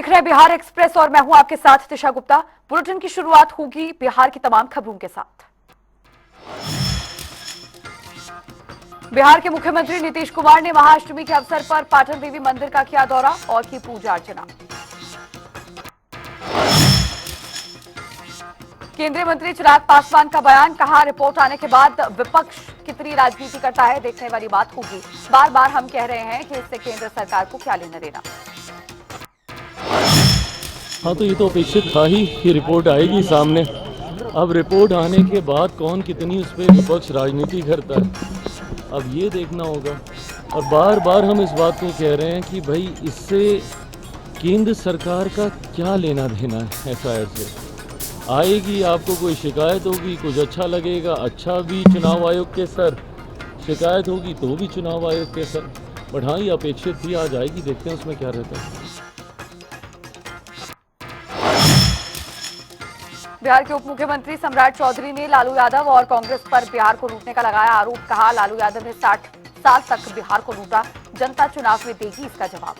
देख रहे हैं बिहार एक्सप्रेस और मैं हूं आपके साथ दिशा गुप्ता। बुलेटिन की शुरुआत होगी बिहार की तमाम खबरों के साथ। बिहार के मुख्यमंत्री नीतीश कुमार ने महाअष्टमी के अवसर पर पाटन देवी मंदिर का किया दौरा और की पूजा अर्चना। केंद्रीय मंत्री चिराग पासवान का बयान, कहा रिपोर्ट आने के बाद विपक्ष कितनी राजनीति करता है देखने वाली बात होगी। बार बार हम कह रहे हैं कि इससे केंद्र सरकार को क्या लेना देना। हाँ, तो ये तो अपेक्षित था ही कि रिपोर्ट आएगी सामने। अब रिपोर्ट आने के बाद कौन कितनी उस पर विपक्ष राजनीति करता है, अब ये देखना होगा। और बार बार हम इस बात को कह रहे हैं कि भाई इससे केंद्र सरकार का क्या लेना देना है। एफआईआर से आएगी, आपको कोई शिकायत होगी, कुछ अच्छा लगेगा, अच्छा भी चुनाव आयोग के सर, शिकायत होगी तो भी चुनाव आयोग के सर। बट हाँ, ये अपेक्षित थी, आज आएगी, देखते हैं उसमें क्या रहता है। बिहार के उप मुख्यमंत्री सम्राट चौधरी ने लालू यादव और कांग्रेस पर बिहार को लूटने का लगाया आरोप। कहा लालू यादव ने 60 साल तक बिहार को लूटा, जनता चुनाव में देगी इसका जवाब।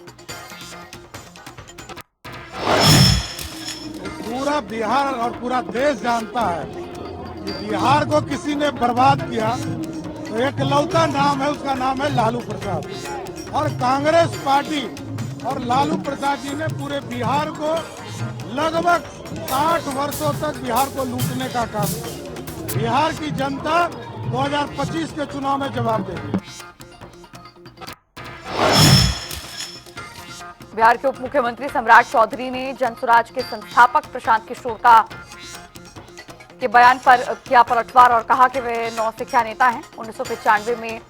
पूरा बिहार और पूरा देश जानता है कि बिहार को किसी ने बर्बाद किया तो एक लौता नाम है, उसका नाम है लालू प्रसाद। और कांग्रेस पार्टी और लालू प्रसाद जी ने पूरे बिहार को लगभग 60 वर्षों तक बिहार को लूटने का काम किया। बिहार की जनता 2025 के चुनाव में जवाब देगी। बिहार के उप मुख्यमंत्री सम्राट चौधरी ने जनसुराज के संस्थापक प्रशांत किशोर के बयान पर किया पलटवार और कहा कि वे नौसिखिया नेता हैं। 1995 में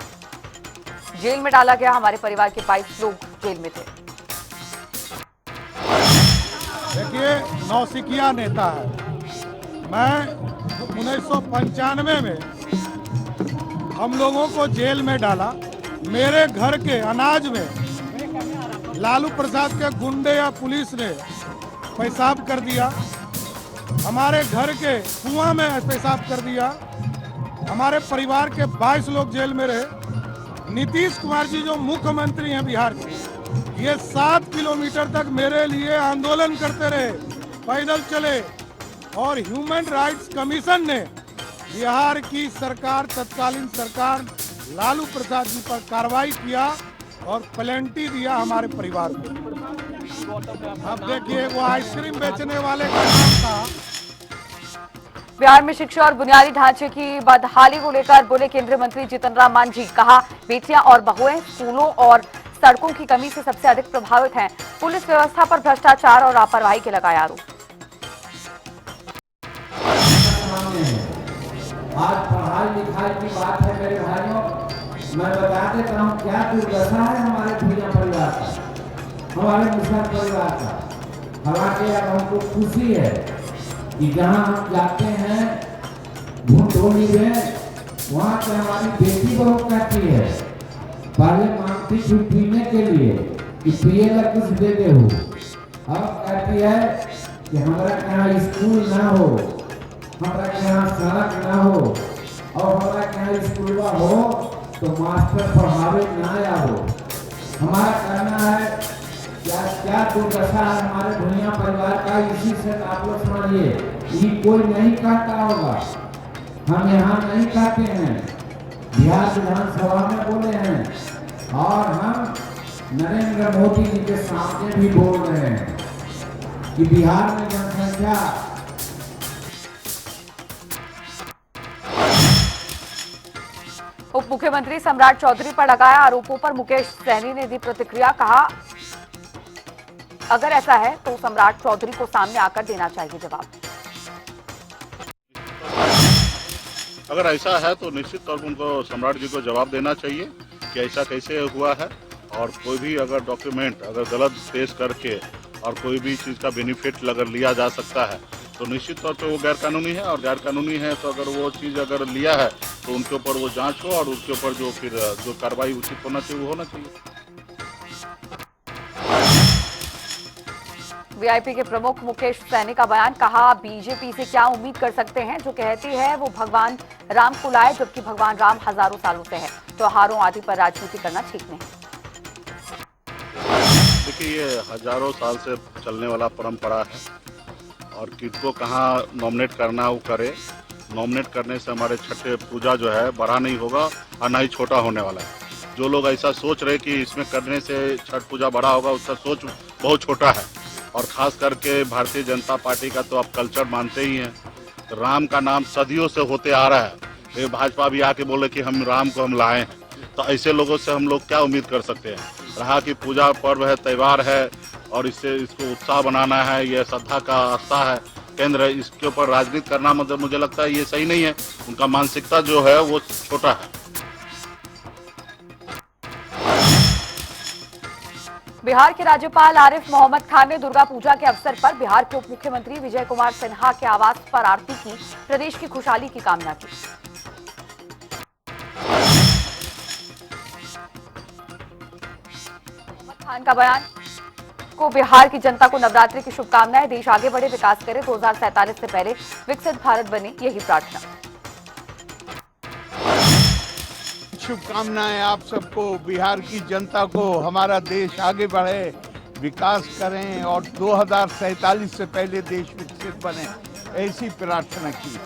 जेल में डाला गया, हमारे परिवार के 22 लोग जेल में थे। देखिए, नौसिखिया नेता है। मैं 1995 में हम लोगों को जेल में डाला, मेरे घर के अनाज में लालू प्रसाद के गुंडे या पुलिस ने पेशाब कर दिया, हमारे घर के कुआं में पेशाब कर दिया, हमारे परिवार के 22 लोग जेल में रहे। नीतीश कुमार जी जो मुख्यमंत्री हैं बिहार के, ये 7 किलोमीटर तक मेरे लिए आंदोलन करते रहे, पैदल चले। और ह्यूमन राइट्स कमीशन ने बिहार की सरकार, तत्कालीन सरकार लालू प्रसाद जी पर कार्रवाई किया और प्लेंटी दिया हमारे परिवार को। अब देखिए, वो आइसक्रीम बेचने वाले का नाम था। बिहार में शिक्षा और बुनियादी ढांचे की बदहाली को लेकर बोले केंद्रीय मंत्री जीतन राम मांझी। कहा बेटियां और बहुएं स्कूलों और सड़कों की कमी से सबसे अधिक प्रभावित हैं। पुलिस व्यवस्था पर भ्रष्टाचार और लापरवाही के लगाए आरोप। आज पढ़ाई लिखाई की बात है मेरे भाइयों, मैं बता देता हूँ क्या दुर्दशा है हमारे भैया परिवार का, हमारे मुस्लिम परिवार का। हालांकि अब हमको खुशी है कि जहाँ हम जाते हैं भूटोली में, वहाँ पे हमारी बेटी बहुत कहती है, पहले मांगती थी पीने के लिए कि पिएगा कुछ दे दे हो, अब कहती है कि हमारा यहाँ स्कूल ना हो, हमारा यहाँ सड़क ना हो, और हमारा यहाँ स्कूल हो तो मास्टर पढ़ावे ना आओ। हमारा कहना है क्या दुर्दशा है हमारे भैया परिवार का। इसी से आप लोग समझिए, ये कोई नहीं कहता होगा, हम यहाँ नहीं कहते हैं, बिहार विधानसभा में बोले हैं और हम नरेंद्र मोदी जी के सामने भी बोल रहे हैं कि बिहार में जनसंख्या उप मुख्यमंत्री सम्राट चौधरी पर लगाया आरोपों पर मुकेश सहनी ने दी प्रतिक्रिया। कहा अगर ऐसा है तो सम्राट चौधरी को सामने आकर देना चाहिए जवाब। अगर ऐसा है तो निश्चित तौर पर उनको सम्राट जी को जवाब देना चाहिए कि ऐसा कैसे हुआ है। और कोई भी अगर डॉक्यूमेंट अगर गलत पेश करके और कोई भी चीज़ का बेनिफिट अगर लिया जा सकता है तो निश्चित तौर पे वो गैर कानूनी है। और गैर कानूनी है तो अगर वो चीज़ अगर लिया है तो उनके ऊपर वो जांच हो और उसके ऊपर जो फिर जो कार्रवाई उचित होना चाहिए वो होना चाहिए। वीआईपी के प्रमुख मुकेश सहनी का बयान। कहा बीजेपी से क्या उम्मीद कर सकते हैं, जो कहती है वो भगवान राम को लाए, जबकि भगवान राम हजारों सालों से है। त्योहारों आदि पर राजनीति करना ठीक नहीं। देखिए ये हजारों साल से चलने वाला परंपरा है और किसको कहाँ नॉमिनेट करना है वो करे। नॉमिनेट करने से हमारे छठे पूजा जो है बड़ा नहीं होगा और ना ही छोटा होने वाला है। जो लोग ऐसा सोच रहे कि इसमें करने से छठ पूजा बड़ा होगा, उसका सोच बहुत छोटा है। और ख़ास करके भारतीय जनता पार्टी का तो आप कल्चर मानते ही हैं। राम का नाम सदियों से होते आ रहा है, ये भाजपा भी आके बोले कि हम राम को हम लाए हैं, तो ऐसे लोगों से हम लोग क्या उम्मीद कर सकते हैं। रहा कि पूजा पर्व है, त्यौहार है और इससे इसको उत्साह बनाना है, ये श्रद्धा का आस्था है केंद्र है, इसके ऊपर राजनीति करना मतलब मुझे लगता है ये सही नहीं है। उनका मानसिकता जो है वो छोटा है। बिहार के राज्यपाल आरिफ मोहम्मद खान ने दुर्गा पूजा के अवसर पर बिहार के उप मुख्यमंत्री विजय कुमार सिन्हा के आवास पर आरती की, प्रदेश की खुशहाली की कामना की। मोहम्मद खान का बयान को बिहार की जनता को नवरात्रि की शुभकामनाएं। देश आगे बढ़े, विकास करे, 2047 से पहले विकसित भारत बने, यही प्रार्थना। शुभकामनाएं आप सबको, बिहार की जनता को, हमारा देश आगे बढ़े, विकास करें और 2047 से पहले देश विकसित बने, ऐसी प्रार्थना की।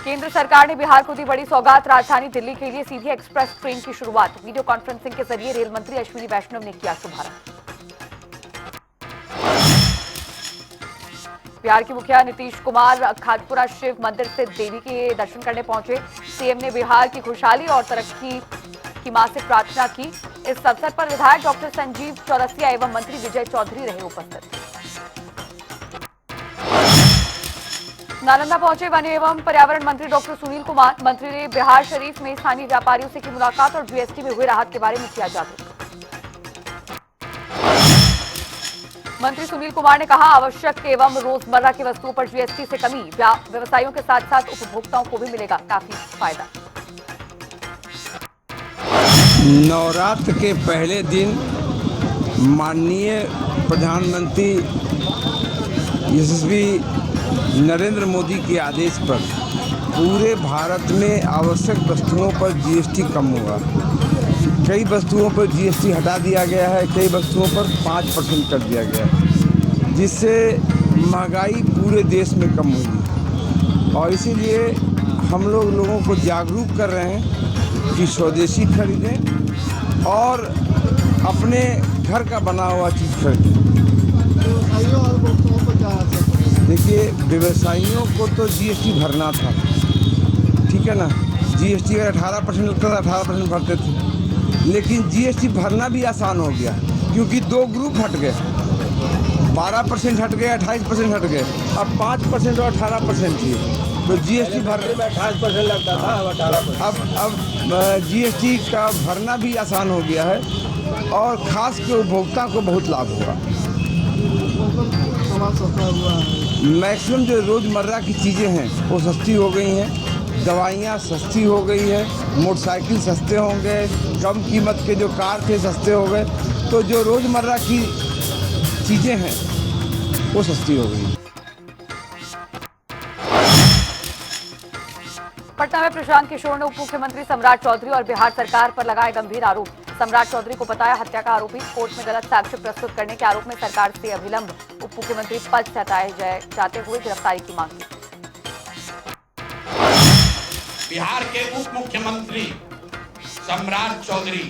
केंद्र सरकार ने बिहार को दी बड़ी सौगात, राजधानी दिल्ली के लिए सीधी एक्सप्रेस ट्रेन की शुरुआत। वीडियो कॉन्फ्रेंसिंग के जरिए रेल मंत्री अश्विनी वैष्णव ने किया शुभारंभ। बिहार के मुखिया नीतीश कुमार खाजपुरा शिव मंदिर से देवी के दर्शन करने पहुंचे। सीएम ने बिहार की खुशहाली और तरक्की की मां से प्रार्थना की। इस अवसर पर विधायक डॉक्टर संजीव चौरसिया एवं मंत्री विजय चौधरी रहे उपस्थित। नालंदा पहुंचे वन एवं पर्यावरण मंत्री डॉक्टर सुनील कुमार। मंत्री ने बिहार शरीफ में स्थानीय व्यापारियों से की मुलाकात और जीएसटी में हुए राहत के बारे में किया जागरूक। मंत्री सुनील कुमार ने कहा, आवश्यक एवं रोजमर्रा की वस्तुओं पर जीएसटी से कमी, व्यवसायियों के साथ साथ उपभोक्ताओं को भी मिलेगा काफी फायदा। नवरात्र के पहले दिन माननीय प्रधानमंत्री यशस्वी नरेंद्र मोदी के आदेश पर पूरे भारत में आवश्यक वस्तुओं पर जीएसटी कम होगा। कई वस्तुओं पर जीएसटी हटा दिया गया है, कई वस्तुओं पर 5% कर दिया गया है, जिससे महंगाई पूरे देश में कम होगी। और इसीलिए हम लोगों को जागरूक कर रहे हैं कि स्वदेशी खरीदें और अपने घर का बना हुआ चीज़ खरीदें। देखिए, व्यवसायियों को तो जीएसटी भरना था, ठीक है ना। जीएसटी अगर 18% लगता था, 18% भरते थे, लेकिन जीएसटी भरना भी आसान हो गया क्योंकि दो ग्रुप हट गए, 12% हट गए, 28% हट गए। अब 5% और 18% थी, तो जीएसटी भरने में 28% लगता था, अब जीएसटी का भरना भी आसान हो गया है और खास के उपभोक्ता को बहुत लाभ होगा। मैक्सिमम जो रोज़मर्रा की चीज़ें हैं वो सस्ती हो गई हैं, दवाइयाँ सस्ती हो गई है, मोटरसाइकिल सस्ते होंगे, कम कीमत के जो कार थे सस्ते हो गए, तो जो रोज़मर्रा की चीज़ें हैं वो सस्ती हो गई। पटना में प्रशांत किशोर ने उप मुख्यमंत्री सम्राट चौधरी और बिहार सरकार पर लगाए गंभीर आरोप। सम्राट चौधरी को बताया हत्या का आरोपी, कोर्ट में गलत साक्ष्य प्रस्तुत करने के आरोप में सरकार से अविलंब उप मुख्यमंत्री पद से हटाए जाते हुए गिरफ्तारी की मांग की। बिहार के उप मुख्यमंत्री सम्राट चौधरी,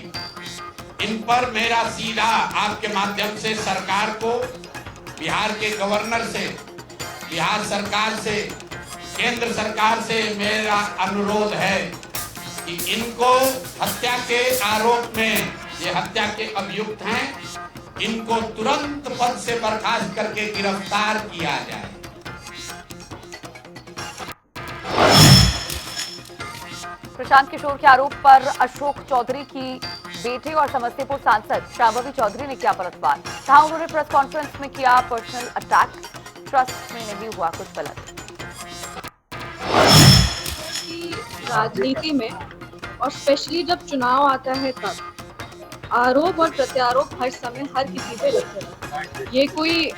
इन पर मेरा सीधा आपके माध्यम से सरकार को, बिहार के गवर्नर से, बिहार सरकार से, केंद्र सरकार से मेरा अनुरोध है कि इनको हत्या के आरोप में, ये हत्या के अभियुक्त हैं, इनको तुरंत पद से बर्खास्त करके गिरफ्तार किया जाए। प्रशांत किशोर के आरोप पर अशोक चौधरी की बेटे और समस्तीपुर सांसद शांभवी चौधरी ने किया पलटवार। कहा, उन्होंने प्रेस कॉन्फ्रेंस में किया पर्सनल अटैक, ट्रस्ट में नहीं हुआ कुछ गलत। राजनीति में और स्पेशली जब चुनाव आता है तब आरोप और प्रत्यारोप हर समय हर किसी पे लगते हैं। ये कोई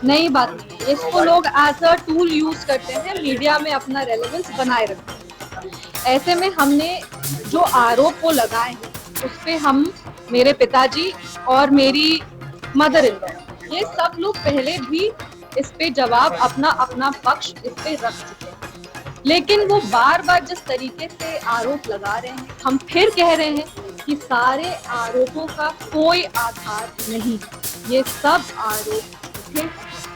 नई बात नहीं है, इसको लोग एज अ टूल यूज करते हैं मीडिया में अपना रेलेवेंस बनाए रखते हैं। ऐसे में हमने जो आरोप वो लगाए हैं उस पे हम, मेरे पिताजी और मेरी मदर इन लॉ, ये सब लोग पहले भी इस पे जवाब अपना अपना पक्ष इस पे रख चुके हैं। लेकिन वो बार बार जिस तरीके से आरोप लगा रहे हैं, हम फिर कह रहे हैं कि सारे आरोपों का कोई आधार नहीं, ये सब आरोप थे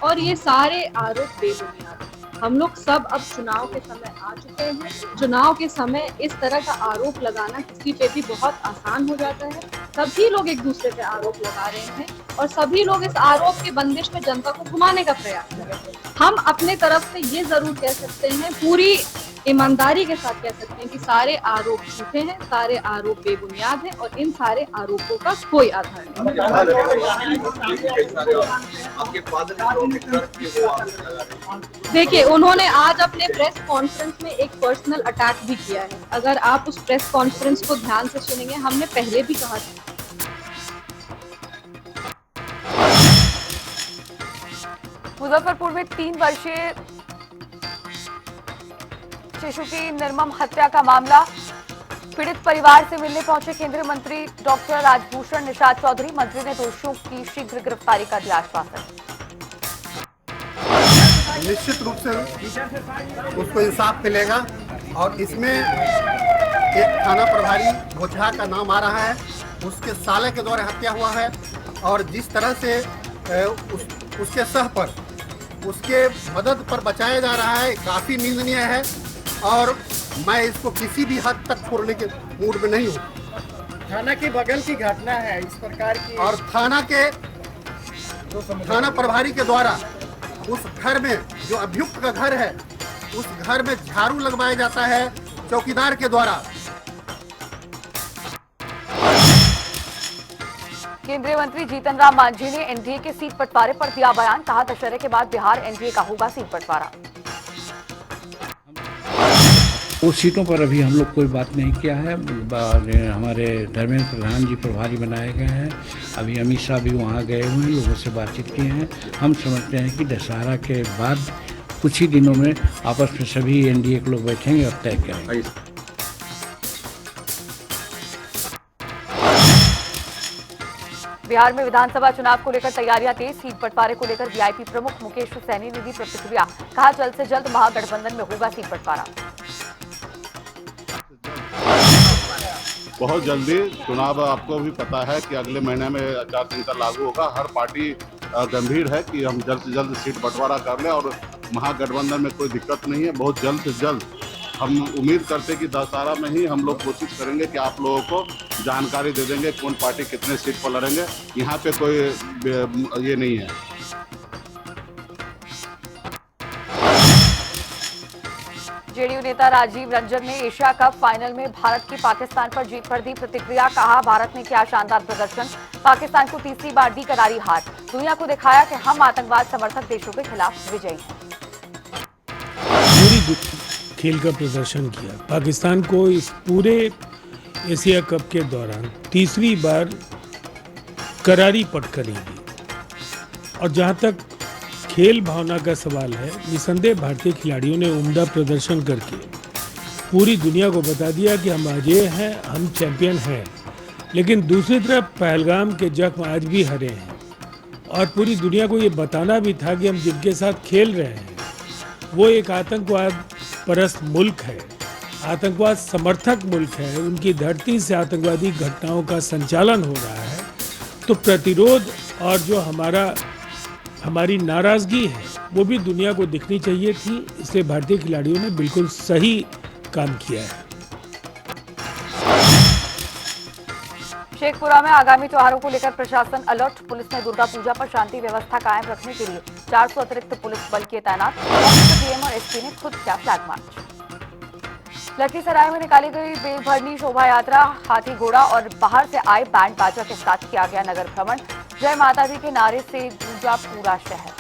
और ये सारे आरोप बेबुनियाद। हम लोग सब अब चुनाव के समय आ चुके हैं। चुनाव के समय इस तरह का आरोप लगाना किसी पे भी बहुत आसान हो जाता है। सभी लोग एक दूसरे पे आरोप लगा रहे हैं और सभी लोग इस आरोप के बंदिश में जनता को घुमाने का प्रयास कर रहे हैं। हम अपने तरफ से ये जरूर कह सकते हैं, पूरी ईमानदारी के साथ कह सकते हैं कि सारे आरोप झूठे हैं, सारे आरोप बेबुनियाद हैं और इन सारे आरोपों का कोई आधार नहीं। देखिए, उन्होंने आज अपने प्रेस कॉन्फ्रेंस में एक पर्सनल अटैक भी किया है। अगर आप उस प्रेस कॉन्फ्रेंस को ध्यान से सुनेंगे, हमने पहले भी कहा था। मुजफ्फरपुर में 3 वर्षीय शिशु की निर्मम हत्या का मामला, पीड़ित परिवार से मिलने पहुंचे केंद्रीय मंत्री डॉक्टर राजभूषण निषाद चौधरी। मंत्री ने दोषियों की शीघ्र गिरफ्तारी का दिया आश्वासन। निश्चित रूप से उसको इंसाफ मिलेगा और इसमें एक थाना प्रभारी बोझा का नाम आ रहा है, उसके साले के द्वारा हत्या हुआ है और जिस तरह से उसके सह पर उसके मदद पर बचाया जा रहा है, काफ़ी निंदनीय है और मैं इसको किसी भी हद तक छोड़ने के मूड में नहीं हूँ। थाना के बगल की घटना है इस प्रकार की, और थाना प्रभारी के द्वारा उस घर में जो अभियुक्त का घर है, उस घर में झाड़ू लगवाया जाता है चौकीदार के द्वारा। केंद्रीय मंत्री जीतन राम मांझी ने एनडीए के सीट बंटवारे पर दिया बयान। कहा, दशहरे के बाद बिहार एनडीए का होगा सीट बंटवारा। उस सीटों पर अभी हम लोग कोई बात नहीं किया है। हमारे धर्मेंद्र प्रधान जी प्रभारी बनाए गए हैं। अभी अमित शाह भी वहाँ गए हुए हैं, लोगों से बातचीत किए हैं। हम समझते हैं कि दशहरा के बाद कुछ ही दिनों में आपस में सभी एनडीए के लोग बैठेंगे और तय करेंगे। बिहार में विधानसभा चुनाव को लेकर तैयारियां तेज। सीट बंटवारे को लेकर वीआईपी प्रमुख मुकेश सैनी ने दी प्रतिक्रिया। कहा, जल्द से जल्द महागठबंधन में होगा सीट बंटवारा। बहुत जल्दी चुनाव, आपको भी पता है कि अगले महीने में आचार संहिता लागू होगा। हर पार्टी गंभीर है कि हम जल्द से जल्द सीट बंटवारा कर लें और महागठबंधन में कोई दिक्कत नहीं है। बहुत जल्द से जल्द हम उम्मीद करते हैं कि दशहरा में ही हम लोग कोशिश करेंगे कि आप लोगों को जानकारी दे देंगे कौन पार्टी कितने सीट पर लड़ेंगे। यहाँ पे कोई ये नहीं है। जेडीयू नेता राजीव रंजन ने एशिया कप फाइनल में भारत की पाकिस्तान पर जीत पर दी प्रतिक्रिया। कहा, भारत ने किया शानदार प्रदर्शन, पाकिस्तान को तीसरी बार दी करारी हार। दुनिया को दिखाया कि हम आतंकवाद समर्थक देशों के खिलाफ विजयी हैं। पूरी खेल का प्रदर्शन किया। पाकिस्तान को इस पूरे एशिया कप के दौरान तीसरी बार करारी पटखनी दी। और जहां तक खेल भावना का सवाल है, निसंदेह भारतीय खिलाड़ियों ने उम्दा प्रदर्शन करके पूरी दुनिया को बता दिया कि हम अजेय हैं, हम चैंपियन हैं। लेकिन दूसरी तरफ पहलगाम के जख्म आज भी हरे हैं और पूरी दुनिया को ये बताना भी था कि हम जिनके साथ खेल रहे हैं वो एक आतंकवाद परस्त मुल्क है, आतंकवाद समर्थक मुल्क है। उनकी धरती से आतंकवादी घटनाओं का संचालन हो रहा है। तो प्रतिरोध और जो हमारी नाराजगी है वो भी दुनिया को दिखनी चाहिए थी। इसलिए भारतीय खिलाड़ियों ने बिल्कुल सही काम किया है। शेखपुरा में आगामी त्योहारों को लेकर प्रशासन अलर्ट। पुलिस ने दुर्गा पूजा पर शांति व्यवस्था कायम रखने के लिए 400 अतिरिक्त पुलिस बल किए तैनात। डीएम और एसपी ने खुद किया फ्लैग मार्च। लखीसराय में निकाली गई बेलभरनी शोभा यात्रा, हाथी घोड़ा और बाहर से आए बैंड बाजा के साथ किया गया नगर भ्रमण। जय माता दी के नारे से गूंजा पूरा शहर।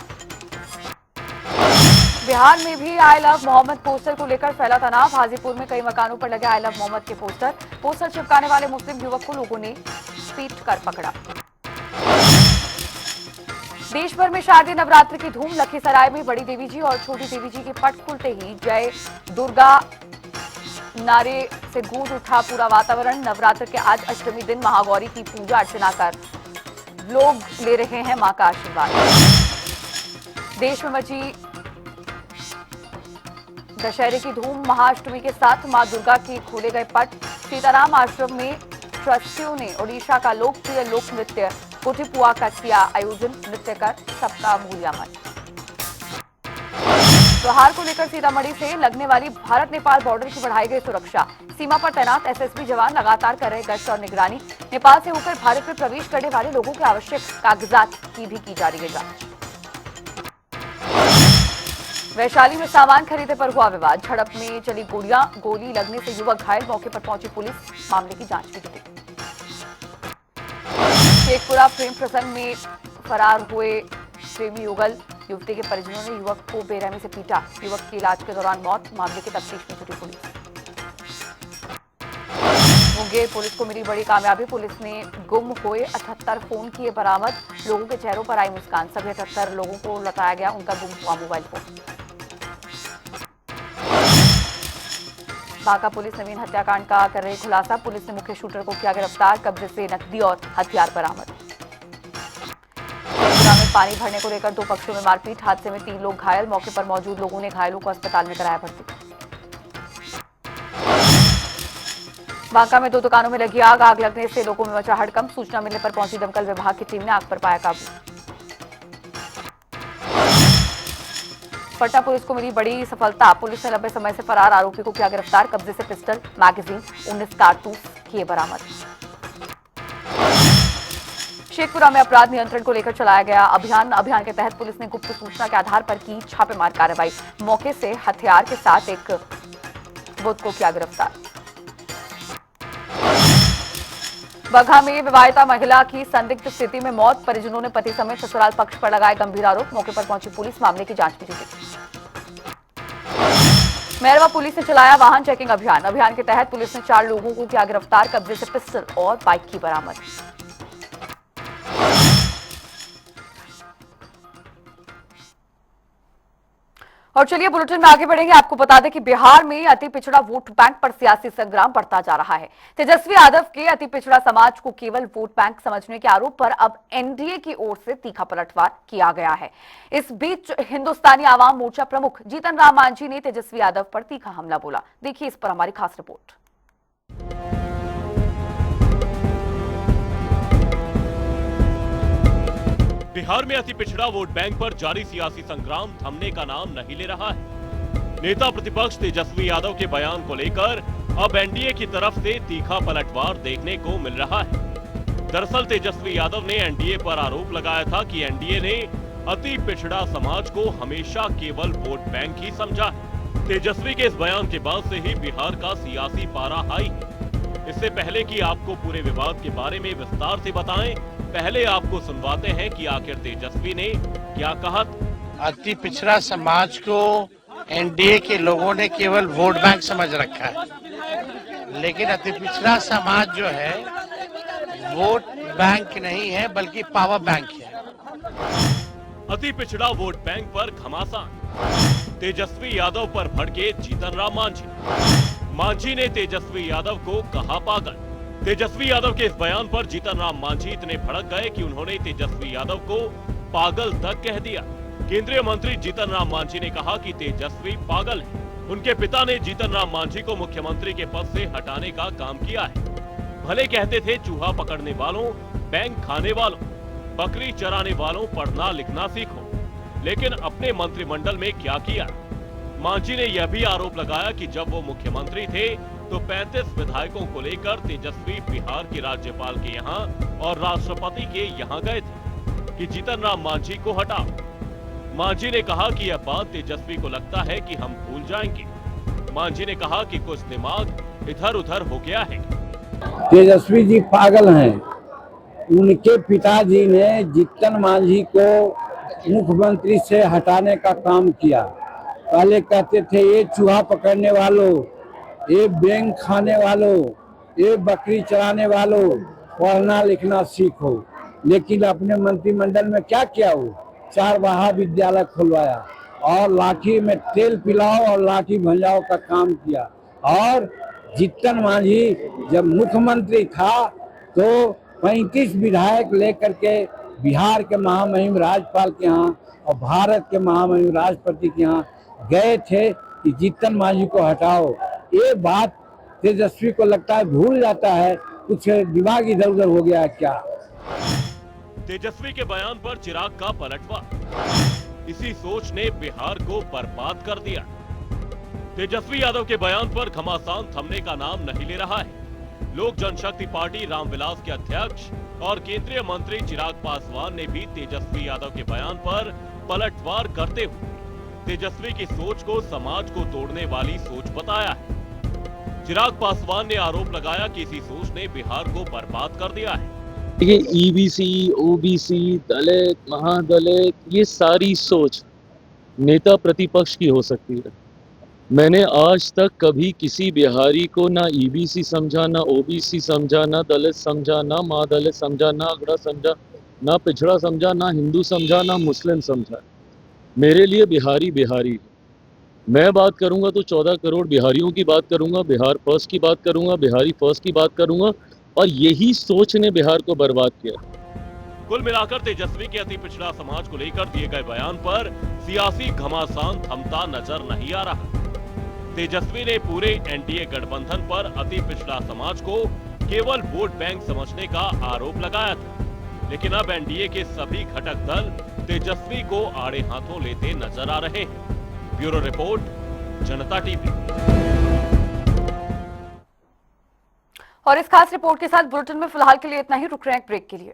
बिहार में भी आई लव मोहम्मद पोस्टर को लेकर फैला तनाव। हाजीपुर में कई मकानों पर लगे आई लव मोहम्मद के पोस्टर चिपकाने वाले मुस्लिम युवक को लोगों ने पीट कर पकड़ा। देश भर में शारदीय नवरात्र की धूम। लखीसराय में बड़ी देवी जी और छोटी देवी जी के पट खुलते ही जय दुर्गा नारे से गूंज उठा पूरा वातावरण। नवरात्र के आज अष्टमी दिन महागौरी की पूजा अर्चना कर लोग ले रहे हैं मां का आशीर्वाद। देश में मची दशहरे की धूम। महाअष्टमी के साथ मां दुर्गा के खोले गए पट। सीताराम आश्रम में ट्रस्टियों ने ओडिशा का लोकप्रिय लोक नृत्य कोटिपुआ का किया आयोजन। नृत्य कर सबका मूल्यांकन। त्योहार को लेकर सीतामढ़ी से लगने वाली भारत नेपाल बॉर्डर की बढ़ाई गई सुरक्षा। सीमा पर तैनात एसएसबी जवान लगातार कर रहे गश्त और निगरानी। नेपाल से होकर भारत में प्रवेश करने वाले लोगों के आवश्यक कागजात की भी की जा रही है जांच। वैशाली में सामान खरीदे पर हुआ विवाद। झड़प में चली गोली लगने से युवक घायल। मौके पर पहुंची पुलिस मामले की जांच में जुटी। शेखपुरा प्रेम प्रसंग में फरार हुए प्रेमी युगल। युवती के परिजनों ने युवक को बेरहमी से पीटा। युवक की इलाज के दौरान मौत। मामले की तफ्तीश में जुटी पुलिस। मुंगेर पुलिस को मिली बड़ी कामयाबी। पुलिस ने गुम हुए 78 फोन किए बरामद। लोगों के चेहरों पर आई मुस्कान। सभी 78 लोगों को लौटाया गया उनका गुम हुआ मोबाइल फोन। बांका पुलिस नवीन हत्याकांड का कर रही खुलासा। पुलिस ने मुख्य शूटर को किया गिरफ्तार। कब्जे से नकदी और हथियार बरामद। शेखपुरा में पानी भरने को लेकर दो पक्षों में मारपीट। हादसे में 3 लोग घायल। मौके पर मौजूद लोगों ने घायलों को अस्पताल में कराया भर्ती। बांका में 2 दुकानों में लगी आग। आग लगने से लोगों में मचा हड़कंप। सूचना मिलने पर पहुंची दमकल विभाग की टीम ने आग पर पाया काबू। पटना पुलिस को मिली बड़ी सफलता। पुलिस ने लंबे समय से फरार आरोपी को किया गिरफ्तार। कब्जे से पिस्टल, मैगजीन, 19 कारतूस किए बरामद। शेखपुरा में अपराध नियंत्रण को लेकर चलाया गया अभियान के तहत पुलिस ने गुप्त सूचना के आधार पर की छापेमार कार्रवाई। मौके से हथियार के साथ एक बुत को किया गिरफ्तार। बगहा में विवाहिता महिला की संदिग्ध स्थिति में मौत। परिजनों ने पति समेत ससुराल पक्ष पर लगाए गंभीर आरोप। मौके पर पहुंची पुलिस मामले की जांच में जुटी। मैरवा पुलिस ने चलाया वाहन चेकिंग अभियान। अभियान के तहत पुलिस ने 4 लोगों को किया गिरफ्तार। कब्जे से पिस्टल और बाइक की बरामद। और चलिए बुलेटिन में आगे बढ़ेंगे। आपको बता दें कि बिहार में अति पिछड़ा वोट बैंक पर सियासी संग्राम बढ़ता जा रहा है। तेजस्वी यादव के अति पिछड़ा समाज को केवल वोट बैंक समझने के आरोप पर अब एनडीए की ओर से तीखा पलटवार किया गया है। इस बीच हिंदुस्तानी आवाम मोर्चा प्रमुख जीतन राम मांझी ने तेजस्वी यादव पर तीखा हमला बोला। देखिए इस पर हमारी खास रिपोर्ट। बिहार में अति पिछड़ा वोट बैंक पर जारी सियासी संग्राम थमने का नाम नहीं ले रहा है। नेता प्रतिपक्ष तेजस्वी यादव के बयान को लेकर अब एनडीए की तरफ से तीखा पलटवार देखने को मिल रहा है। दरअसल तेजस्वी यादव ने एनडीए पर आरोप लगाया था कि एनडीए ने अति पिछड़ा समाज को हमेशा केवल वोट बैंक ही समझा है। तेजस्वी के इस बयान के बाद से ही बिहार का सियासी पारा हाई है। इससे पहले कि आपको पूरे विवाद के बारे में विस्तार से बताएं, पहले आपको सुनवाते हैं कि आखिर तेजस्वी ने क्या कहा। अति पिछड़ा समाज को एनडीए के लोगों ने केवल वोट बैंक समझ रखा है, लेकिन अति पिछड़ा समाज जो है वोट बैंक नहीं है बल्कि पावर बैंक है। अति पिछड़ा वोट बैंक पर घमासान। तेजस्वी यादव पर भड़के जीतन राम मांझी। मांझी ने तेजस्वी यादव को कहा पागल। तेजस्वी यादव के इस बयान पर जीतन राम मांझी इतने भड़क गए कि उन्होंने तेजस्वी यादव को पागल तक कह दिया। केंद्रीय मंत्री जीतन राम मांझी ने कहा कि तेजस्वी पागल है। उनके पिता ने जीतन राम मांझी को मुख्यमंत्री के पद से हटाने का काम किया है। भले कहते थे चूहा पकड़ने वालों, बैंक खाने वालों, बकरी चराने वालों पढ़ना लिखना सीखो, लेकिन अपने मंत्रिमंडल में क्या किया। मांझी ने यह भी आरोप लगाया कि जब वो मुख्यमंत्री थे तो 35 विधायकों को लेकर तेजस्वी बिहार के राज्यपाल के यहाँ और राष्ट्रपति के यहाँ गए थे कि जीतन राम मांझी को हटाओ। मांझी ने कहा कि यह बात तेजस्वी को लगता है कि हम भूल जाएंगे। मांझी ने कहा कि कुछ दिमाग इधर उधर हो गया है। तेजस्वी जी पागल हैं। उनके पिताजी ने जीतन मांझी को मुख्यमंत्री से हटाने का काम किया। पहले कहते थे ये चूहा पकड़ने वालों, ये बैंक खाने वालों, ये बकरी चराने वालों पढ़ना लिखना सीखो, लेकिन अपने मंत्रिमंडल में क्या किया? वो 4 महाविद्यालय खुलवाया और लाठी में तेल पिलाओ और लाठी भंजाओ का काम किया। और जीतन मांझी जब मुख्यमंत्री था तो 35 विधायक लेकर के बिहार के महामहिम राज्यपाल के यहाँ और भारत के महामहिम राष्ट्रपति के यहाँ गए थे कि जीतन मांझी को हटाओ। ये बात तेजस्वी को लगता है भूल जाता है, कुछ दिमाग इधर उधर हो गया है क्या। तेजस्वी के बयान पर चिराग का पलटवार, इसी सोच ने बिहार को बर्बाद कर दिया। तेजस्वी यादव के बयान पर घमासान थमने का नाम नहीं ले रहा है। लोक जनशक्ति पार्टी रामविलास के अध्यक्ष और केंद्रीय मंत्री चिराग पासवान ने भी तेजस्वी यादव के बयान पर पलटवार करते हुए तेजस्वी की सोच को समाज को तोड़ने वाली सोच बताया है। चिराग पासवान ने आरोप लगाया कि इसी सोच ने बिहार को बर्बाद कर दिया है। देखिए, ईबीसी, ओबीसी, दलित, महादलित, ये सारी सोच नेता प्रतिपक्ष की हो सकती है। मैंने आज तक कभी किसी बिहारी को ना ईबीसी समझा, ना ओबीसी समझा, ना दलित समझा, ना महादलित समझा, ना अगड़ा समझा, ना पिछड़ा समझा, ना हिंदू समझा, ना मुस्लिम समझा। मेरे लिए बिहारी बिहारी है। मैं बात करूंगा तो 14 करोड़ बिहारियों की बात करूंगा, बिहार फर्स्ट की बात करूंगा, बिहारी फर्स्ट की बात करूंगा, और यही सोच ने बिहार को बर्बाद किया। कुल मिलाकर तेजस्वी के अति पिछड़ा समाज को लेकर दिए गए बयान पर सियासी घमासान थमता नजर नहीं आ रहा। तेजस्वी ने पूरे एनडीए गठबंधन पर अति पिछड़ा समाज को केवल वोट बैंक समझने का आरोप लगाया था, लेकिन अब एनडीए के सभी घटक दल तेजस्वी को आड़े हाथों लेते नजर आ रहे हैं। ब्यूरो रिपोर्ट, जनता टीवी। और इस खास रिपोर्ट के साथ बुलेटिन में फिलहाल के लिए इतना ही। रुक रहे हैं एक ब्रेक के लिए।